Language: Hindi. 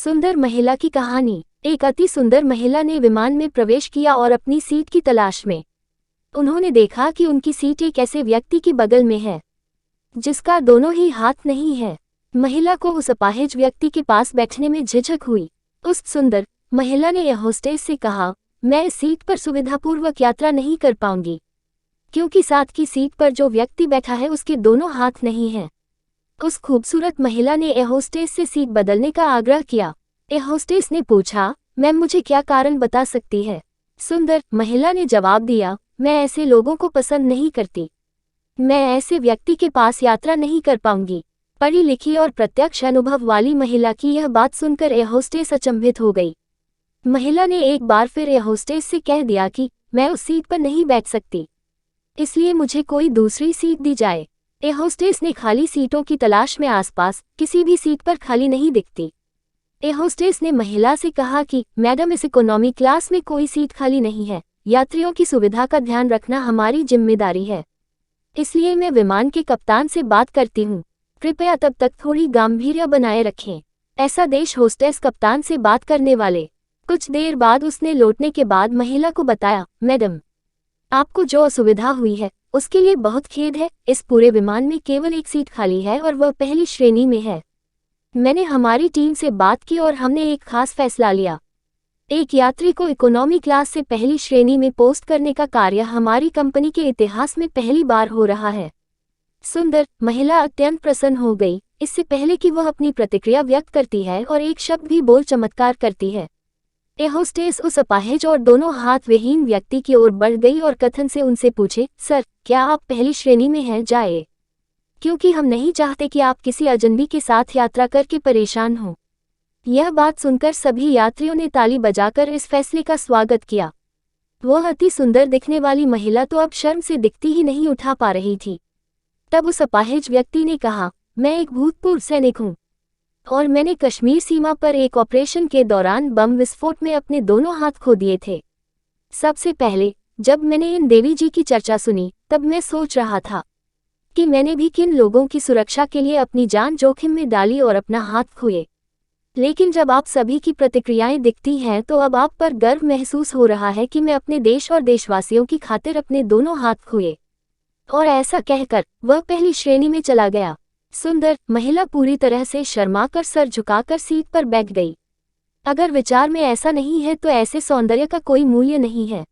सुंदर महिला की कहानी। एक अति सुंदर महिला ने विमान में प्रवेश किया और अपनी सीट की तलाश में उन्होंने देखा कि उनकी सीट एक ऐसे व्यक्ति की बगल में है जिसका दोनों ही हाथ नहीं है। महिला को उस अपाहिज व्यक्ति के पास बैठने में झिझक हुई। उस सुंदर महिला ने एयर होस्टेस से कहा, मैं इस सीट पर सुविधापूर्वक यात्रा नहीं कर पाऊंगी क्योंकि साथ की सीट पर जो व्यक्ति बैठा है उसके दोनों हाथ नहीं हैं। उस खूबसूरत महिला ने एयर होस्टेस से सीट बदलने का आग्रह किया। एयर होस्टेस ने पूछा, मैम मुझे क्या कारण बता सकती है? सुंदर महिला ने जवाब दिया, मैं ऐसे लोगों को पसंद नहीं करती। मैं ऐसे व्यक्ति के पास यात्रा नहीं कर पाऊंगी। पढ़ी लिखी और प्रत्यक्ष अनुभव वाली महिला की यह बात सुनकर एयर होस्टेस अचंभित हो गई। महिला ने एक बार फिर एयर होस्टेस से कह दिया कि मैं उस सीट पर नहीं बैठ सकती, इसलिए मुझे कोई दूसरी सीट दी जाए। एयर होस्टेस ने खाली सीटों की तलाश में आसपास किसी भी सीट पर खाली नहीं दिखती। एयर होस्टेस ने महिला से कहा कि मैडम, इस इकोनॉमी क्लास में कोई सीट खाली नहीं है। यात्रियों की सुविधा का ध्यान रखना हमारी जिम्मेदारी है, इसलिए मैं विमान के कप्तान से बात करती हूँ। कृपया तब तक थोड़ी गांभीर्य बनाए रखें। ऐसा देश होस्टेस कप्तान से बात करने वाले। कुछ देर बाद उसने लौटने के बाद महिला को बताया, मैडम, आपको जो असुविधा हुई है उसके लिए बहुत खेद है। इस पूरे विमान में केवल एक सीट खाली है और वह पहली श्रेणी में है। मैंने हमारी टीम से बात की और हमने एक खास फैसला लिया। एक यात्री को इकोनॉमी क्लास से पहली श्रेणी में पोस्ट करने का कार्य हमारी कंपनी के इतिहास में पहली बार हो रहा है। सुंदर महिला अत्यंत प्रसन्न हो गई। इससे पहले कि वह अपनी प्रतिक्रिया व्यक्त करती है और एक शब्द भी बोल चमत्कार करती है, एयर होस्टेस उस अपाहिज और दोनों हाथ विहीन व्यक्ति की ओर बढ़ गई और कथन से उनसे पूछे, सर, क्या आप पहली श्रेणी में हैं? जाए, क्योंकि हम नहीं चाहते कि आप किसी अजनबी के साथ यात्रा करके परेशान हो। यह बात सुनकर सभी यात्रियों ने ताली बजाकर इस फैसले का स्वागत किया। वह अति सुंदर दिखने वाली महिला तो अब शर्म से दिखती ही नहीं उठा पा रही थी। तब उस अपाहिज व्यक्ति ने कहा, मैं एक भूतपूर्व सैनिक हूँ और मैंने कश्मीर सीमा पर एक ऑपरेशन के दौरान बम विस्फोट में अपने दोनों हाथ खो दिए थे। सबसे पहले जब मैंने इन देवी जी की चर्चा सुनी तब मैं सोच रहा था कि मैंने भी किन लोगों की सुरक्षा के लिए अपनी जान जोखिम में डाली और अपना हाथ खोए। लेकिन जब आप सभी की प्रतिक्रियाएं दिखती हैं तो अब आप पर गर्व महसूस हो रहा है कि मैं अपने देश और देशवासियों की खातिर अपने दोनों हाथ खोए। और ऐसा कहकर वह पहली श्रेणी में चला गया। सुंदर महिला पूरी तरह से शर्माकर सर झुकाकर सीट पर बैठ गई। अगर विचार में ऐसा नहीं है तो ऐसे सौंदर्य का कोई मूल्य नहीं है।